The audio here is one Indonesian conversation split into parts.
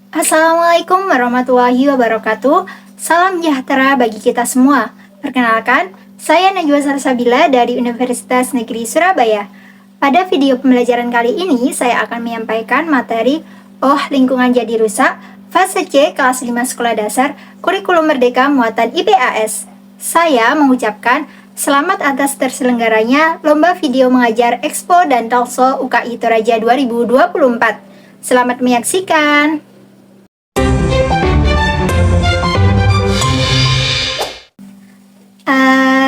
Assalamualaikum warahmatullahi wabarakatuh. Salam sejahtera bagi kita semua. Perkenalkan, saya Najwa Sarsabila dari Universitas Negeri Surabaya. Pada video pembelajaran kali ini, saya akan menyampaikan materi Lingkungan Jadi Rusak, Fase C kelas 5 Sekolah Dasar, Kurikulum Merdeka muatan IPAS. Saya mengucapkan selamat atas terselenggaranya Lomba Video Mengajar Expo dan Talkshow UKI Toraja 2024. Selamat menyaksikan.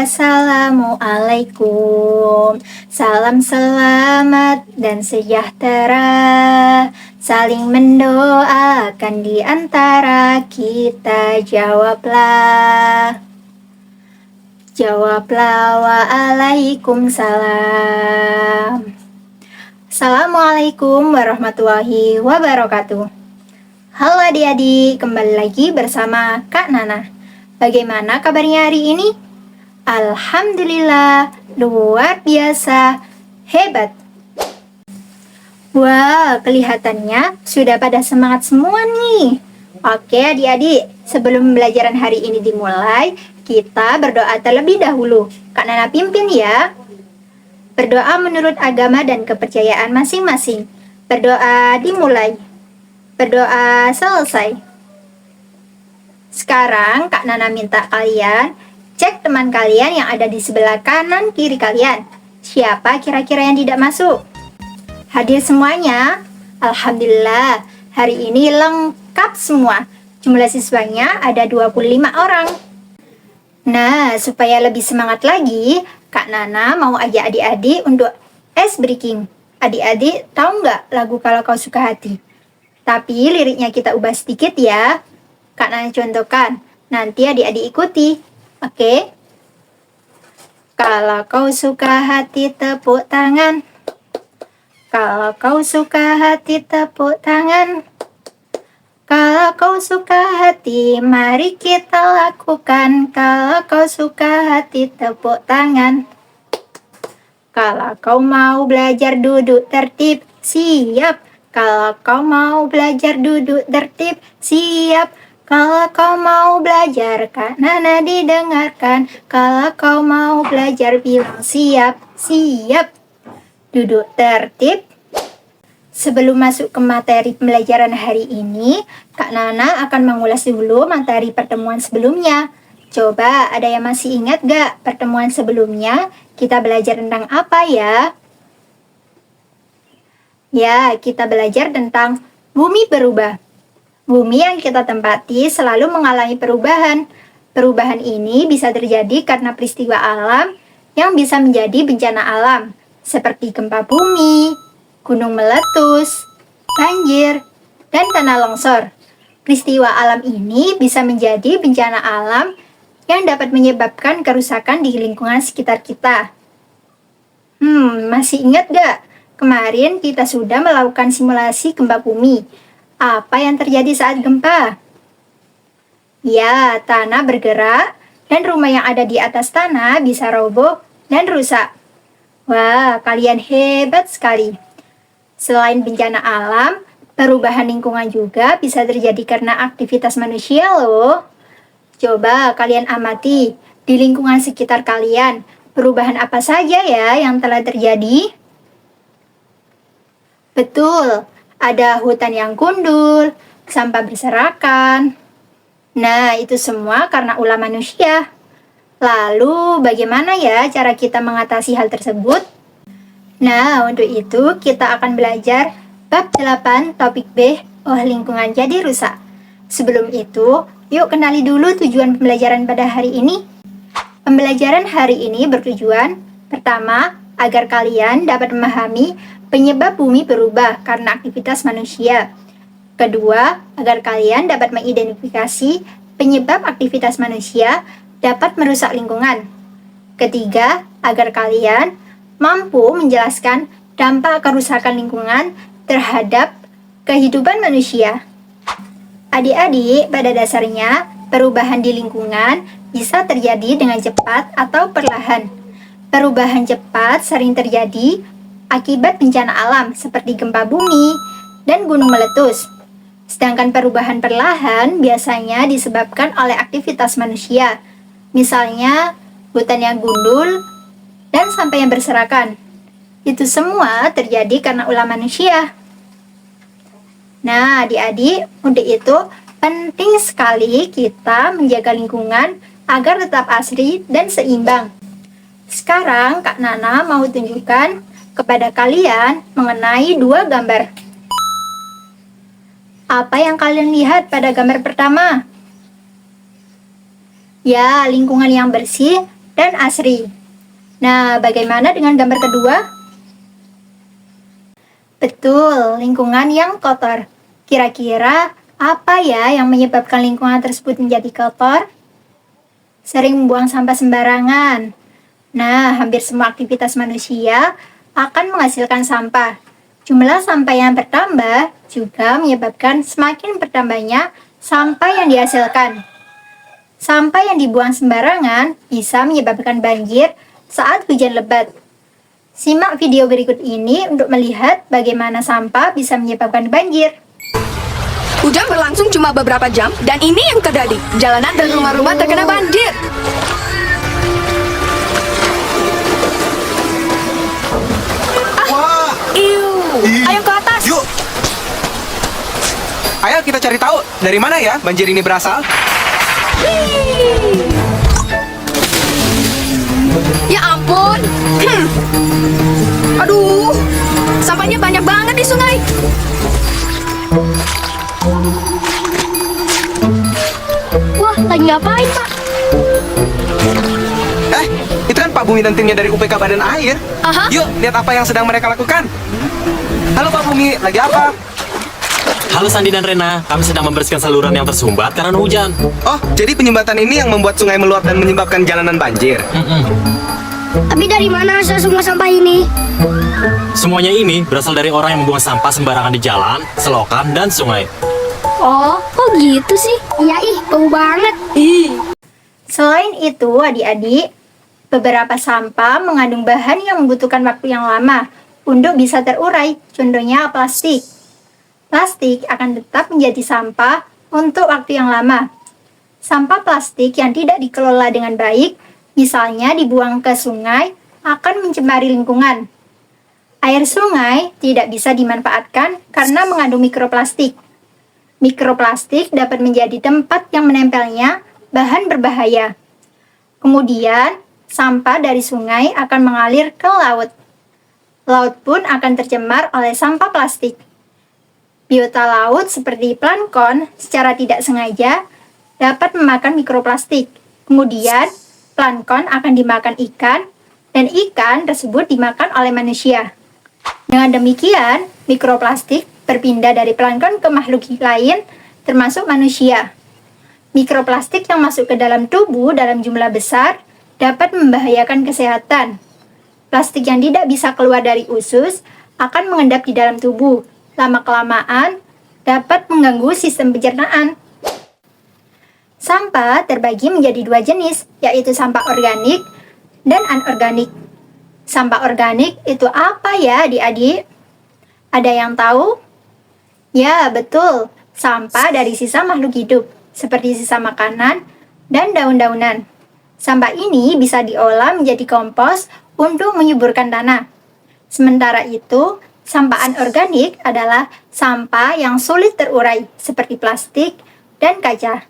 Assalamualaikum, salam selamat dan sejahtera, saling mendoakan di antara kita. Jawablah waalaikumsalam. Assalamualaikum warahmatullahi wabarakatuh. Halo adik-adik, kembali lagi bersama Kak Nana. Bagaimana kabarnya hari ini? Alhamdulillah, luar biasa, hebat. Wah, kelihatannya sudah pada semangat semua nih. Oke adik-adik, sebelum pembelajaran hari ini dimulai, kita berdoa terlebih dahulu. Kak Nana pimpin ya. Berdoa menurut agama dan kepercayaan masing-masing. Berdoa dimulai. Berdoa selesai. Sekarang Kak Nana minta kalian cek teman kalian yang ada di sebelah kanan kiri kalian. Siapa kira-kira yang tidak masuk? Hadir semuanya? Alhamdulillah, hari ini lengkap semua. Jumlah siswanya ada 25 orang. Nah, supaya lebih semangat lagi, Kak Nana mau ajak adik-adik untuk ice breaking. Adik-adik tahu nggak lagu Kalau Kau Suka Hati? Tapi liriknya kita ubah sedikit ya. Kak Nana contohkan, nanti adik-adik ikuti, oke? Kalau kau suka hati tepuk tangan. Kalau kau suka hati tepuk tangan. Kalau kau suka hati mari kita lakukan. Kalau kau suka hati tepuk tangan. Kalau kau mau belajar duduk tertib, siap. Kalau kau mau belajar duduk tertib, siap. Kalau kau mau belajar, Kak Nana didengarkan. Kalau kau mau belajar, bilang siap, siap. Duduk tertib. Sebelum masuk ke materi pembelajaran hari ini, Kak Nana akan mengulas dulu materi pertemuan sebelumnya. Coba ada yang masih ingat gak pertemuan sebelumnya? Kita belajar tentang apa ya? Ya, kita belajar tentang bumi berubah. Bumi yang kita tempati selalu mengalami perubahan. Perubahan ini bisa terjadi karena peristiwa alam yang bisa menjadi bencana alam, seperti gempa bumi, gunung meletus, banjir, dan tanah longsor. Peristiwa alam ini bisa menjadi bencana alam yang dapat menyebabkan kerusakan di lingkungan sekitar kita. Masih ingat gak? Kemarin kita sudah melakukan simulasi gempa bumi. Apa yang terjadi saat gempa? Ya, tanah bergerak dan rumah yang ada di atas tanah bisa roboh dan rusak. Wah, kalian hebat sekali. Selain bencana alam, perubahan lingkungan juga bisa terjadi karena aktivitas manusia loh. Coba kalian amati di lingkungan sekitar kalian, perubahan apa saja ya yang telah terjadi? Betul, ada hutan yang gundul, sampah berserakan. Nah, itu semua karena ulah manusia. Lalu, bagaimana ya cara kita mengatasi hal tersebut? Nah, untuk itu kita akan belajar bab 8 topik B, lingkungan jadi rusak. Sebelum itu, yuk kenali dulu tujuan pembelajaran pada hari ini. Pembelajaran hari ini bertujuan, pertama, agar kalian dapat memahami penyebab bumi berubah karena aktivitas manusia. Kedua, agar kalian dapat mengidentifikasi penyebab aktivitas manusia dapat merusak lingkungan. Ketiga, agar kalian mampu menjelaskan dampak kerusakan lingkungan terhadap kehidupan manusia. Adik-adik, pada dasarnya, perubahan di lingkungan bisa terjadi dengan cepat atau perlahan. Perubahan cepat sering terjadi akibat bencana alam seperti gempa bumi dan gunung meletus. Sedangkan perubahan perlahan biasanya disebabkan oleh aktivitas manusia. Misalnya, hutan yang gundul dan sampah yang berserakan. Itu semua terjadi karena ulah manusia. Nah, adik-adik, untuk itu penting sekali kita menjaga lingkungan agar tetap asri dan seimbang. Sekarang Kak Nana mau tunjukkan kepada kalian mengenai dua gambar. Apa yang kalian lihat pada gambar pertama? Ya, lingkungan yang bersih dan asri. Nah, bagaimana dengan gambar kedua? Betul, lingkungan yang kotor. Kira-kira apa ya yang menyebabkan lingkungan tersebut menjadi kotor? Sering membuang sampah sembarangan. Nah, hampir semua aktivitas manusia akan menghasilkan sampah. Jumlah sampah yang bertambah juga menyebabkan semakin bertambahnya sampah yang dihasilkan. Sampah yang dibuang sembarangan bisa menyebabkan banjir saat hujan lebat. Simak video berikut ini untuk melihat bagaimana sampah bisa menyebabkan banjir. Hujan berlangsung cuma beberapa jam dan ini yang terjadi. Jalanan dan rumah-rumah terkena banjir. Wah, Ayo ke atas. yuk. Ayo kita cari tahu dari mana ya banjir ini berasal. Ya ampun. Aduh, sampahnya banyak banget di sungai. Wah, lagi ngapain, Pak? Itu kan Pak Bumi dan timnya dari UPK Badan Air. Aha. Yuk, lihat apa yang sedang mereka lakukan. Halo Pak Bumi, lagi apa? Halo Sandi dan Rena, kami sedang membersihkan saluran yang tersumbat karena hujan. Oh, jadi penyumbatan ini yang membuat sungai meluap dan menyebabkan jalanan banjir. Tapi dari mana asal semua sampah ini? Semuanya ini berasal dari orang yang membuang sampah sembarangan di jalan, selokan, dan sungai. Oh, kok gitu sih? Iya bau banget. Selain itu, adik-adik, beberapa sampah mengandung bahan yang membutuhkan waktu yang lama untuk bisa terurai, contohnya plastik. Plastik akan tetap menjadi sampah untuk waktu yang lama. Sampah plastik yang tidak dikelola dengan baik, misalnya dibuang ke sungai, akan mencemari lingkungan. Air sungai tidak bisa dimanfaatkan karena mengandung mikroplastik. Mikroplastik dapat menjadi tempat yang menempelnya bahan berbahaya. Kemudian, sampah dari sungai akan mengalir ke laut. Laut pun akan tercemar oleh sampah plastik. Biota laut seperti plankton secara tidak sengaja dapat memakan mikroplastik. Kemudian, plankton akan dimakan ikan, dan ikan tersebut dimakan oleh manusia. Dengan demikian, mikroplastik berpindah dari plankton ke makhluk lain, termasuk manusia. Mikroplastik yang masuk ke dalam tubuh dalam jumlah besar dapat membahayakan kesehatan. Plastik yang tidak bisa keluar dari usus akan mengendap di dalam tubuh. Lama-kelamaan dapat mengganggu sistem pencernaan. Sampah terbagi menjadi dua jenis, yaitu sampah organik dan anorganik. Sampah organik itu apa ya, adik-adik? Ada yang tahu? Ya, betul. Sampah dari sisa makhluk hidup, seperti sisa makanan dan daun-daunan. Sampah ini bisa diolah menjadi kompos untuk menyuburkan tanah. Sementara itu, sampah anorganik adalah sampah yang sulit terurai, seperti plastik dan kaca.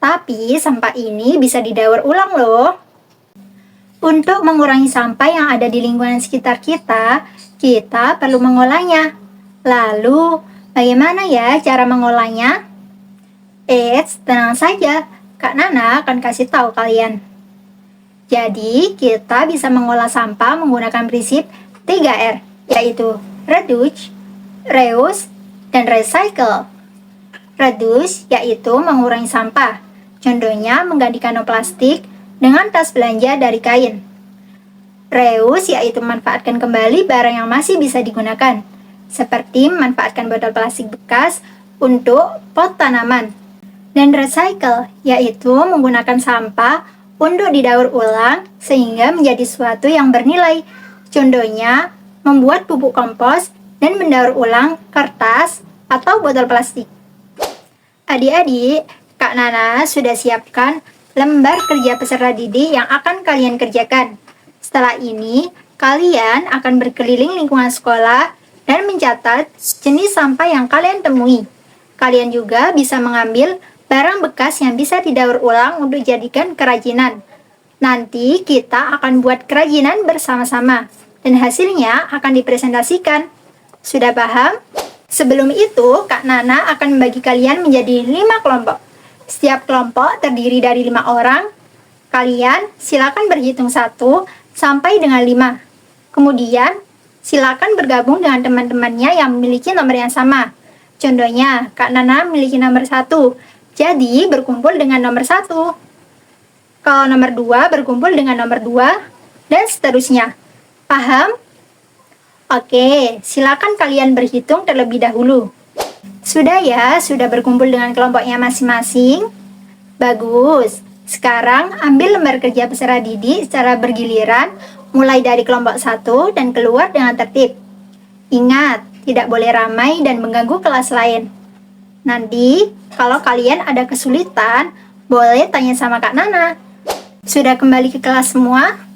Tapi, sampah ini bisa didaur ulang loh. Untuk mengurangi sampah yang ada di lingkungan sekitar kita perlu mengolahnya. Lalu, bagaimana ya cara mengolahnya? Eits, tenang saja, Kak Nana akan kasih tahu kalian. Jadi, kita bisa mengolah sampah menggunakan prinsip 3R, yaitu reduce, reuse, dan recycle. Reduce yaitu mengurangi sampah. Contohnya mengganti kantong plastik dengan tas belanja dari kain. Reuse yaitu memanfaatkan kembali barang yang masih bisa digunakan, seperti memanfaatkan botol plastik bekas untuk pot tanaman. Dan recycle yaitu menggunakan sampah untuk didaur ulang sehingga menjadi sesuatu yang bernilai. Contohnya, membuat pupuk kompos dan mendaur ulang kertas atau botol plastik. Adik-adik, Kak Nana sudah siapkan lembar kerja peserta didik yang akan kalian kerjakan. Setelah ini, kalian akan berkeliling lingkungan sekolah dan mencatat jenis sampah yang kalian temui. Kalian juga bisa mengambil barang bekas yang bisa didaur ulang untuk dijadikan kerajinan. Nanti kita akan buat kerajinan bersama-sama dan hasilnya akan dipresentasikan. Sudah paham? Sebelum itu, Kak Nana akan membagi kalian menjadi 5 kelompok. Setiap kelompok terdiri dari 5 orang. Kalian silakan berhitung 1 sampai dengan 5. Kemudian, silakan bergabung dengan teman-temannya yang memiliki nomor yang sama. Contohnya, Kak Nana memiliki nomor 1, jadi berkumpul dengan nomor 1. Kalau nomor 2 berkumpul dengan nomor 2, dan seterusnya. Paham? Oke, silakan kalian berhitung terlebih dahulu. Sudah ya, sudah berkumpul dengan kelompoknya masing-masing? Bagus. Sekarang ambil lembar kerja peserta didik secara bergiliran, mulai dari kelompok 1 dan keluar dengan tertib. Ingat, tidak boleh ramai dan mengganggu kelas lain. Nanti, kalau kalian ada kesulitan, boleh tanya sama Kak Nana. Sudah kembali ke kelas semua?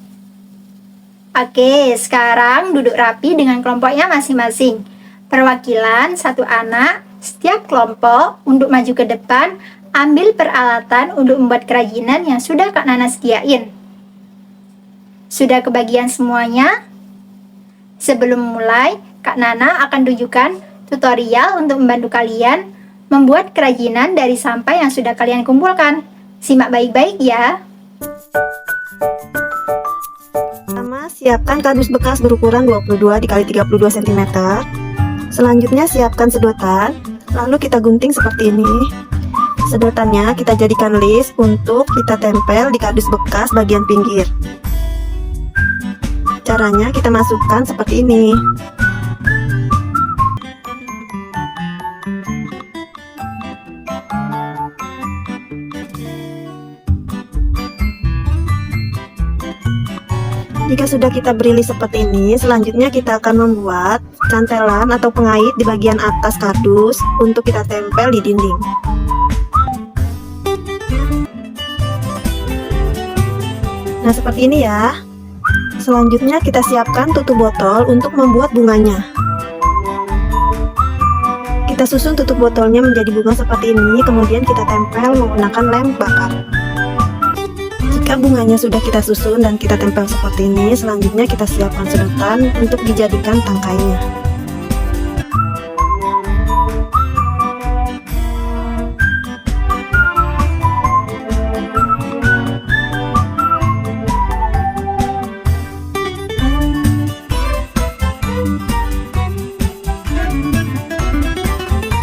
Oke, sekarang duduk rapi dengan kelompoknya masing-masing. Perwakilan 1 anak, setiap kelompok untuk maju ke depan, ambil peralatan untuk membuat kerajinan yang sudah Kak Nana sediain. Sudah kebagian semuanya? Sebelum mulai, Kak Nana akan tunjukkan tutorial untuk membantu kalian membuat kerajinan dari sampah yang sudah kalian kumpulkan. Simak baik-baik ya. Pertama, siapkan kardus bekas berukuran 22 x 32 cm. Selanjutnya, siapkan sedotan, lalu kita gunting seperti ini. Sedotannya kita jadikan list untuk kita tempel di kardus bekas bagian pinggir. Caranya kita masukkan seperti ini. Jika sudah kita beri list seperti ini, selanjutnya kita akan membuat cantelan atau pengait di bagian atas kardus untuk kita tempel di dinding. Nah, seperti ini ya. Selanjutnya kita siapkan tutup botol untuk membuat bunganya. Kita susun tutup botolnya menjadi bunga seperti ini, kemudian kita tempel menggunakan lem bakar. Jika bunganya sudah kita susun dan kita tempel seperti ini, selanjutnya kita siapkan sedotan untuk dijadikan tangkainya.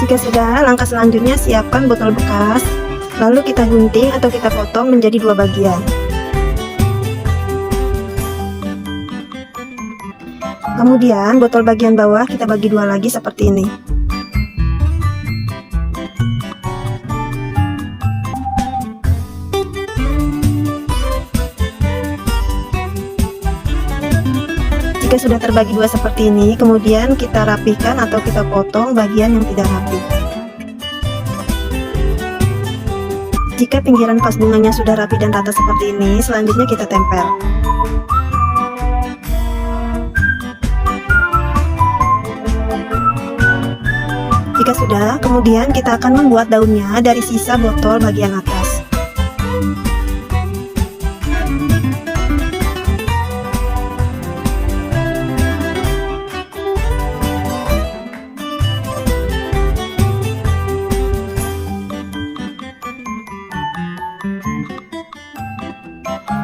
Jika sudah, langkah selanjutnya siapkan botol bekas, lalu kita gunting atau kita potong menjadi 2 bagian. Kemudian botol bagian bawah kita bagi 2 lagi seperti ini. Jika sudah terbagi 2 seperti ini, kemudian kita rapikan atau kita potong bagian yang tidak rapi. Jika pinggiran vas bunganya sudah rapi dan rata seperti ini, selanjutnya kita tempel. Jika sudah, kemudian kita akan membuat daunnya dari sisa botol bagian atas.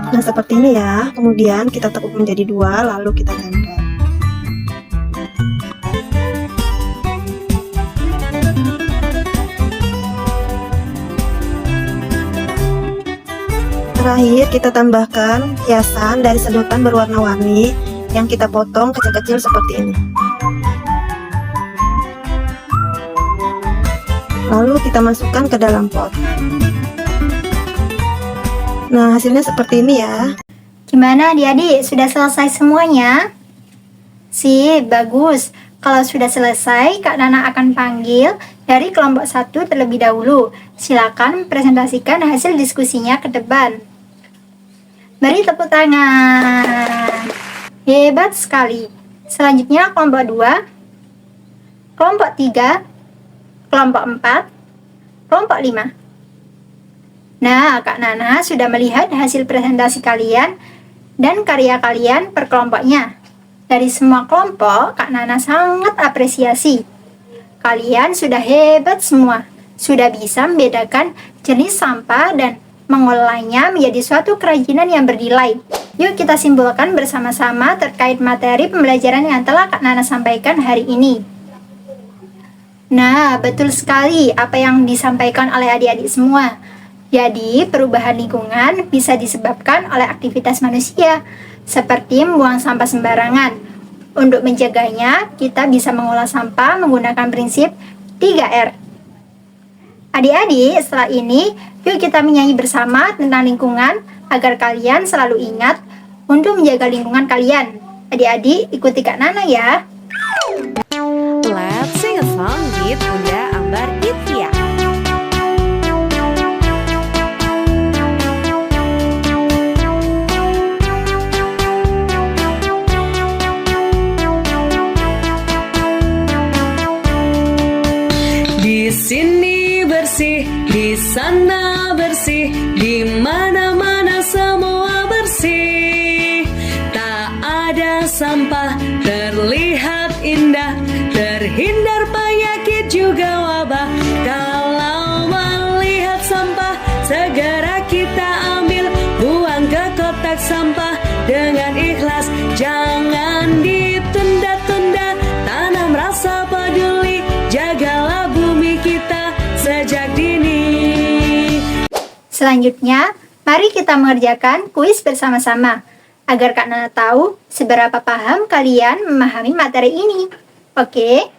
Nah, seperti ini ya. Kemudian kita tekuk menjadi 2, lalu kita tempel. Terakhir, kita tambahkan hiasan dari sedotan berwarna-warni yang kita potong kecil-kecil seperti ini. Lalu kita masukkan ke dalam pot. Nah, hasilnya seperti ini ya. Gimana adik-adik, sudah selesai semuanya? Sip, bagus. Kalau sudah selesai, Kak Nana akan panggil Dari kelompok 1 terlebih dahulu. Silakan presentasikan hasil diskusinya ke depan. Beri tepuk tangan. Hebat sekali. Selanjutnya kelompok 2, kelompok 3, kelompok 4, kelompok 5. Nah, Kak Nana sudah melihat hasil presentasi kalian dan karya kalian per kelompoknya. Dari semua kelompok, Kak Nana sangat apresiasi. Kalian sudah hebat semua. Sudah bisa membedakan jenis sampah dan mengolahnya menjadi suatu kerajinan yang bernilai. Yuk kita simpulkan bersama-sama terkait materi pembelajaran yang telah Kak Nana sampaikan hari ini. Nah, betul sekali apa yang disampaikan oleh adik-adik semua. Jadi, perubahan lingkungan bisa disebabkan oleh aktivitas manusia, seperti membuang sampah sembarangan. Untuk menjaganya, kita bisa mengolah sampah menggunakan prinsip 3R. Adik-adik, setelah ini, yuk kita menyanyi bersama tentang lingkungan agar kalian selalu ingat untuk menjaga lingkungan kalian. Adik-adik, ikuti Kak Nana ya. Let's sing a song with Bunda Ambar Ditya. Di sini bersih, di sana bersih, di mana-mana semua bersih. Tak ada sampah, terlihat indah, terhindar penyakit juga wabah. Kalau melihat sampah, segera kita ambil, buang ke kotak sampah dengan ikhlas. Jangan ditunda-tunda, tanam rasa peduli, jagalah bumi kita sejak dini. Selanjutnya, mari kita mengerjakan kuis bersama-sama agar Kak Nana tahu seberapa paham kalian memahami materi ini. Oke?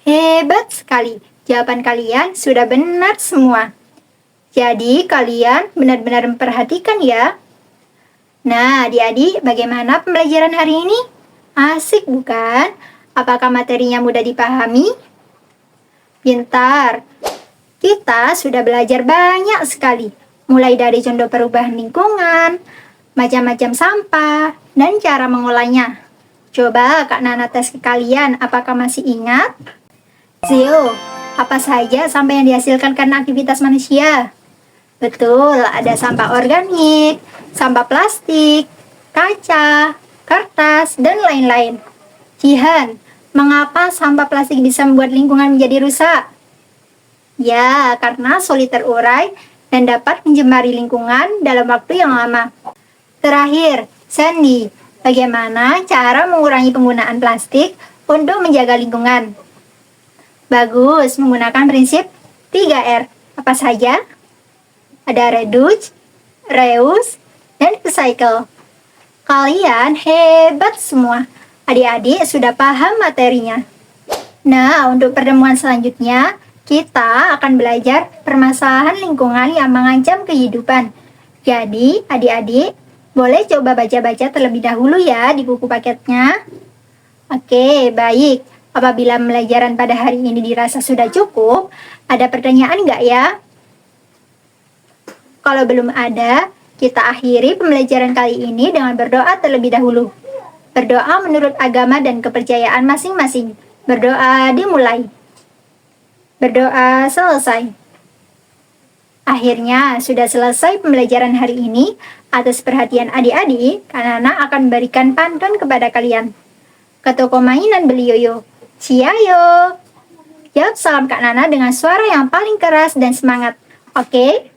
Hebat sekali, jawaban kalian sudah benar semua. Jadi kalian benar-benar memperhatikan ya. Nah, adik-adik, bagaimana pembelajaran hari ini? Asik bukan? Apakah materinya mudah dipahami? Pintar. Kita sudah belajar banyak sekali, mulai dari contoh perubahan lingkungan, macam-macam sampah, dan cara mengolahnya. Coba Kak Nana tes ke kalian, apakah masih ingat? Zio, apa saja sampah yang dihasilkan karena aktivitas manusia? Betul, ada sampah organik, sampah plastik, kaca, kertas, dan lain-lain. Jihan, mengapa sampah plastik bisa membuat lingkungan menjadi rusak? Ya, karena sulit terurai dan dapat mencemari lingkungan dalam waktu yang lama. Terakhir, Sandy, bagaimana cara mengurangi penggunaan plastik untuk menjaga lingkungan? Bagus, menggunakan prinsip 3R. Apa saja? Ada reduce, reuse, dan recycle. Kalian hebat semua. Adik-adik sudah paham materinya. Nah, untuk pertemuan selanjutnya, kita akan belajar permasalahan lingkungan yang mengancam kehidupan. Jadi, adik-adik boleh coba baca-baca terlebih dahulu ya di buku paketnya. Oke, baik. Apabila pembelajaran pada hari ini dirasa sudah cukup, ada pertanyaan nggak ya? Kalau belum ada, kita akhiri pembelajaran kali ini dengan berdoa terlebih dahulu. Berdoa menurut agama dan kepercayaan masing-masing. Berdoa dimulai. Berdoa selesai. Akhirnya, sudah selesai pembelajaran hari ini. Atas perhatian adik-adik, Kak Nana akan memberikan pantun kepada kalian. Ke toko mainan beli yoyo. Ciayo. Jawab salam Kak Nana dengan suara yang paling keras dan semangat. Oke?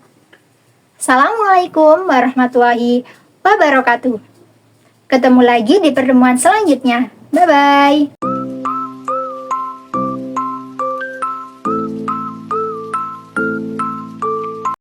Assalamualaikum warahmatullahi wabarakatuh. Ketemu lagi di pertemuan selanjutnya. Bye-bye.